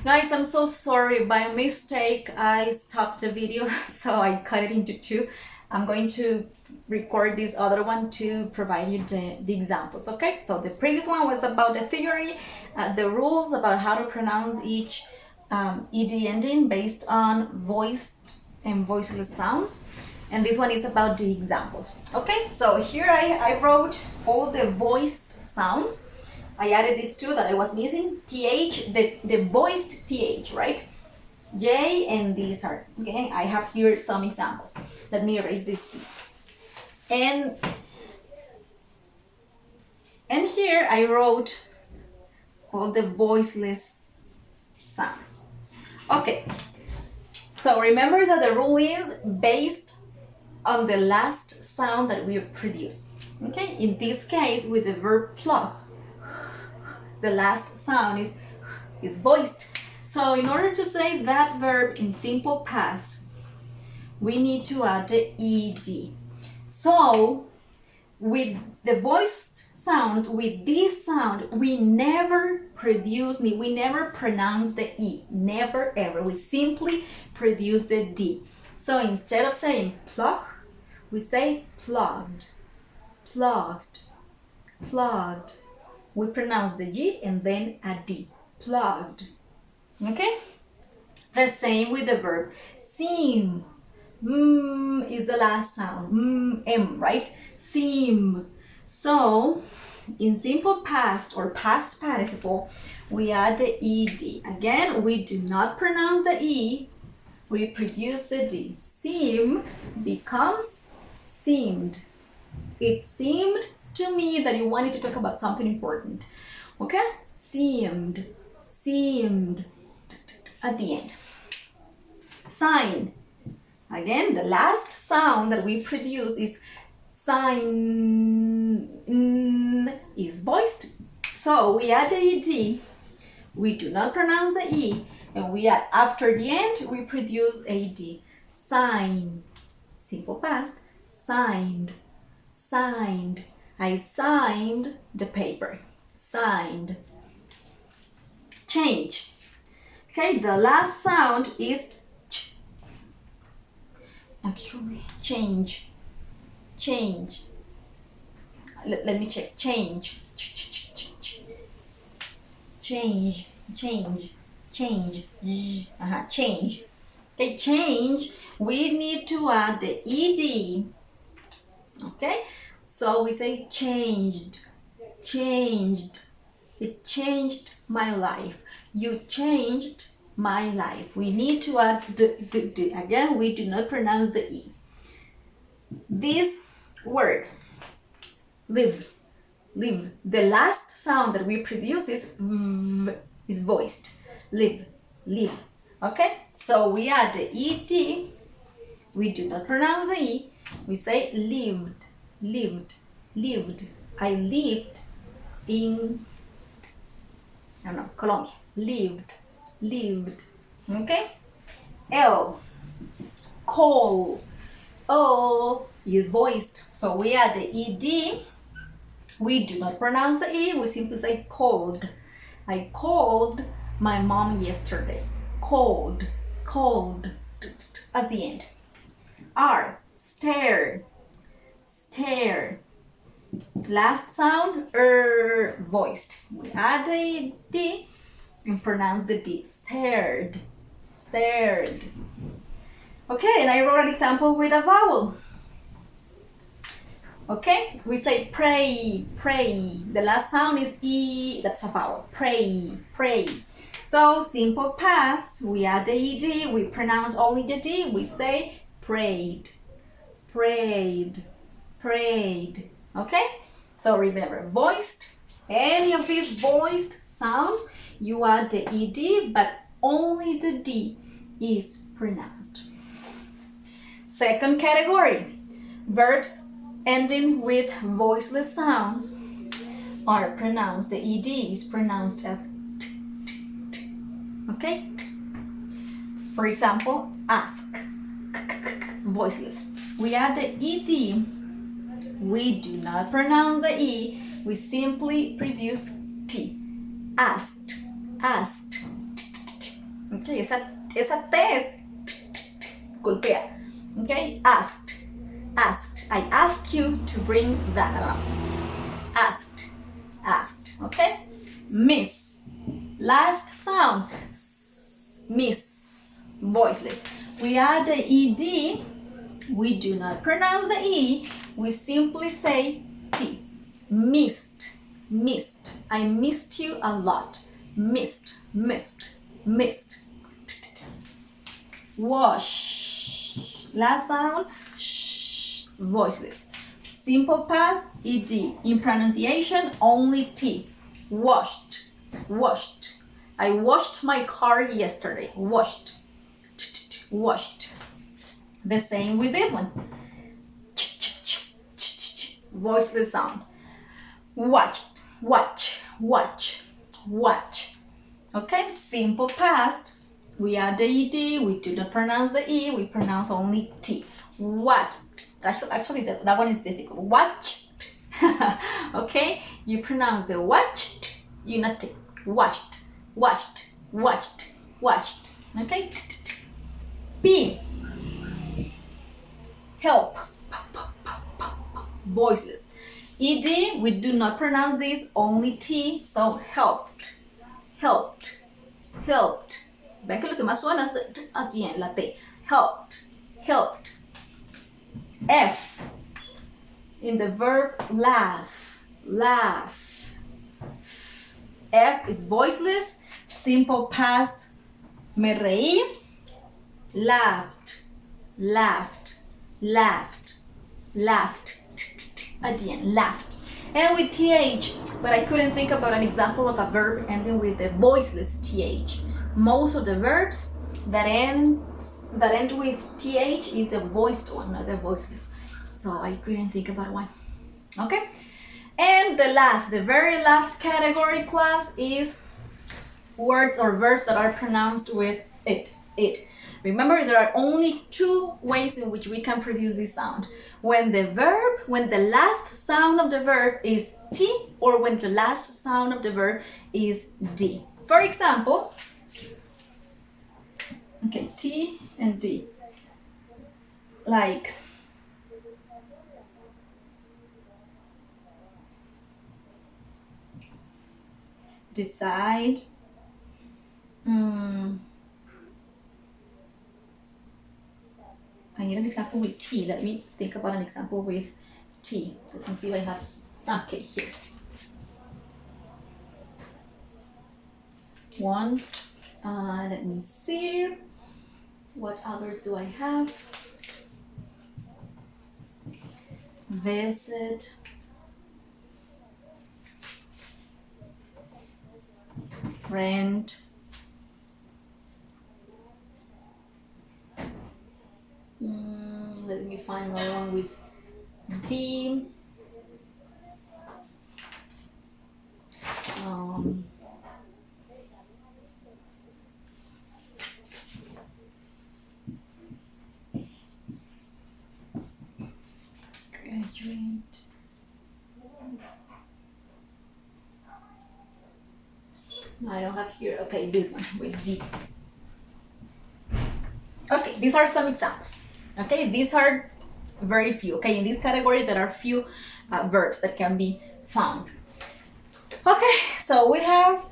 Guys, I'm so sorry. By mistake, I stopped the video, so I cut it into two. I'm going to record this other one to provide you the examples, okay? So the previous one was about the theory, the rules about how to pronounce each ed ending based on voiced and voiceless sounds. And this one is about the examples, okay? So here I wrote all the voiced sounds. I added these two that I was missing. TH, the voiced TH, right? J and these are, okay? I have here some examples. Let me erase this. And here I wrote all the voiceless sounds. Okay, so remember that the rule is based on the last sound that we produce. Okay, in this case with the verb plug, the last sound is voiced. So in order to say that verb in simple past, we need to add the ed. So with the voiced sound, with this sound, we never pronounce the e, never ever. We simply produce the d. So instead of saying plug, we say plugged, plugged, plugged. We pronounce the G and then a D, plugged. Okay? The same with the verb seem. Is the last sound. M, right? Seem. So, in simple past or past participle, we add the ED. Again, we do not pronounce the E, we produce the D. Seem becomes seemed. It seemed to me that you wanted to talk about something important. Okay? Seemed, seemed, at the end. Sign. Again, the last sound that we produce is sign, is voiced. So we add the ed, we do not pronounce the e, and we add after the end, we produce ad. Sign, simple past, signed, signed. I signed the paper. Signed. Change. Okay, the last sound is ch. Actually, change. Change. Let me check. Change. Change. Change. Change. Change. Okay, change. We need to add the ed. Okay? So we say changed, changed. It changed my life. You changed my life. We need to add the. Again, we do not pronounce the E. This word, live, live. The last sound that we produce is v, is voiced. Live, live. Okay? So we add the ED. We do not pronounce the E. We say lived, lived, lived. I lived in, I don't know, Colombia. Lived, lived. Okay? L, call. O is voiced. So we add the ed. We do not pronounce the e. We simply say called. I called my mom yesterday. Called, called. At the end. R, stare, stare. Last sound, voiced. We add the d and pronounce the d. Stared, stared. Okay, and I wrote an example with a vowel. Okay, we say pray, pray. The last sound is e, that's a vowel. Pray, pray. So simple past, we add the ed, we pronounce only the d, we say prayed, prayed, prayed. Okay? So remember, voiced, any of these voiced sounds, you add the ed, but only the d is pronounced. Second category, verbs ending with voiceless sounds are pronounced, the ed is pronounced as t, t, t. Okay? T. For example, ask, k, k, k, voiceless. We add the ed. We do not pronounce the e. We simply produce t. Asked, asked. T, t, t, t. Okay, esa T es golpea. Okay, asked, asked. I asked you to bring that around. Asked, asked. Okay, miss. Last sound, miss, voiceless. We add the ed. We do not pronounce the e. We simply say t. Missed, missed. I missed you a lot. Missed, missed, missed. Wash. Last sound, sh, voiceless. Simple past, ed. In pronunciation, only t. Washed, washed. I washed my car yesterday. Washed, washed. The same with this one. Voiceless sound. Watched, watch, watch, watch. Okay, simple past. We add the ed, we do not pronounce the e, we pronounce only t. Watched. Actually, that one is difficult. Watched. Okay, you pronounce the watched, you not t. Watched, watched, watched, watched. Okay, p. Help. Voiceless. ed, we do not pronounce this, only t, so helped, helped, helped. Ven que lo que más suena es allí en la T. Helped, helped. F. In the verb laugh, laugh. F is voiceless, simple past. Me reí, laughed, laughed, laughed, laughed. At the end, laughed. And with th, but I couldn't think about an example of a verb ending with a voiceless th. Most of the verbs that end with th is the voiced one, not the voiceless. So I couldn't think about one. Okay? And the very last category class is words or verbs that are pronounced with it. Remember, there are only two ways in which we can produce this sound. When the last sound of the verb is T, or when the last sound of the verb is D. For example, okay, T and D. Like, decide, I need an example with T. Let me think about an example with T. Let me see if I have. Okay, here. Want. Let me see. What others do I have? Visit. Rent. Let me find another one with D. Graduate. No, I don't have here. Okay, this one with D. Okay, these are some examples. Okay, these are very few. Okay, in this category there are few verbs that can be found. Okay, so we have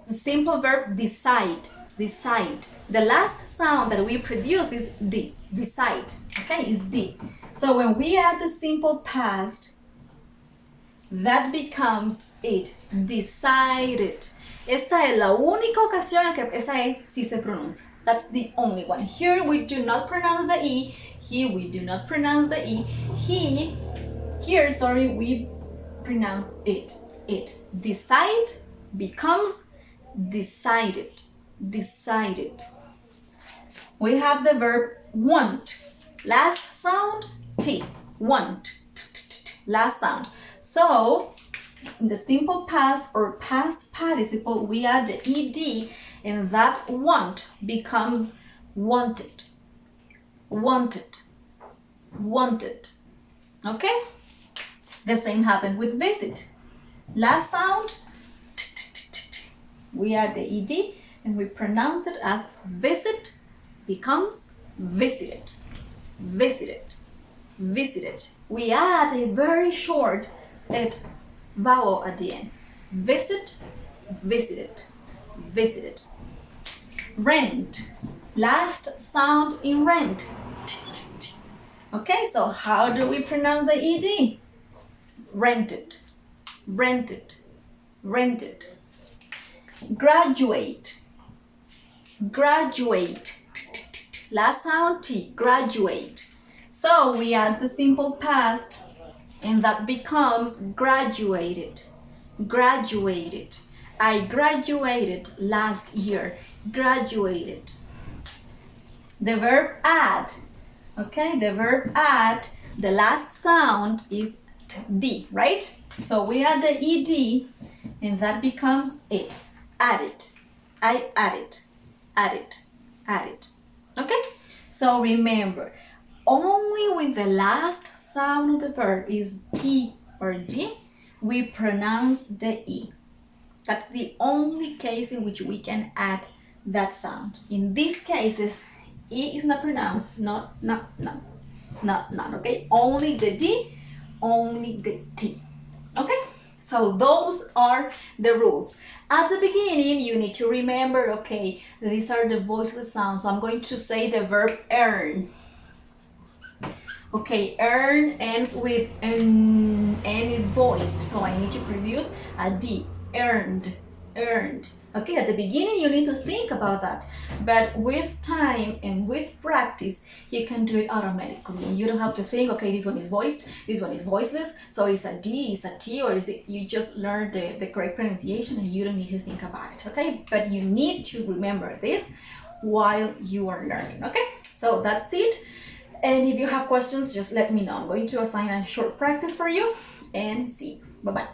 the simple verb decide. Decide. The last sound that we produce is D. Decide. Okay, is D. So when we add the simple past, that becomes it. Decided. Esta es la única ocasión en que esa E sí se pronuncia. That's the only one. Here we do not pronounce the E. Here we do not pronounce the E. Here, we pronounce it. It. Decide becomes decided. Decided. We have the verb want. Last sound, T. Want. Last sound. So, in the simple past or past participle, we add the ed, and that want becomes wanted. Wanted. Wanted. Okay? The same happens with visit. Last sound, we add the ed, and we pronounce it as visit becomes visited, visited, visited. We add a very short vowel at the end. Visit, visited, visited. Rent, last sound in rent. Okay, so how do we pronounce the ed? Rented, rented, rented. Graduate, graduate, last sound T, graduate. So we add the simple past and that becomes graduated, graduated. I graduated last year, graduated. The verb add, okay, the verb add, the last sound is D, right? So we add the ed and that becomes it. Added, I added, added, added. Okay, so remember, only when the last sound of the verb is T or D, we pronounce the E. That's the only case in which we can add that sound. In these cases, E is not pronounced, not, okay? Only the D, only the T, okay? So those are the rules. At the beginning, you need to remember, okay, these are the voiceless sounds. So I'm going to say the verb earn. Okay, earn ends with N is voiced, so I need to produce a D, earned, earned. Okay, at the beginning you need to think about that, but with time and with practice, you can do it automatically. You don't have to think, okay, this one is voiced, this one is voiceless, so it's a D, it's a T, or is it, you just learn the correct pronunciation and you don't need to think about it, okay? But you need to remember this while you are learning, okay? So that's it. And if you have questions, just let me know. I'm going to assign a short practice for you and see you. Bye-bye.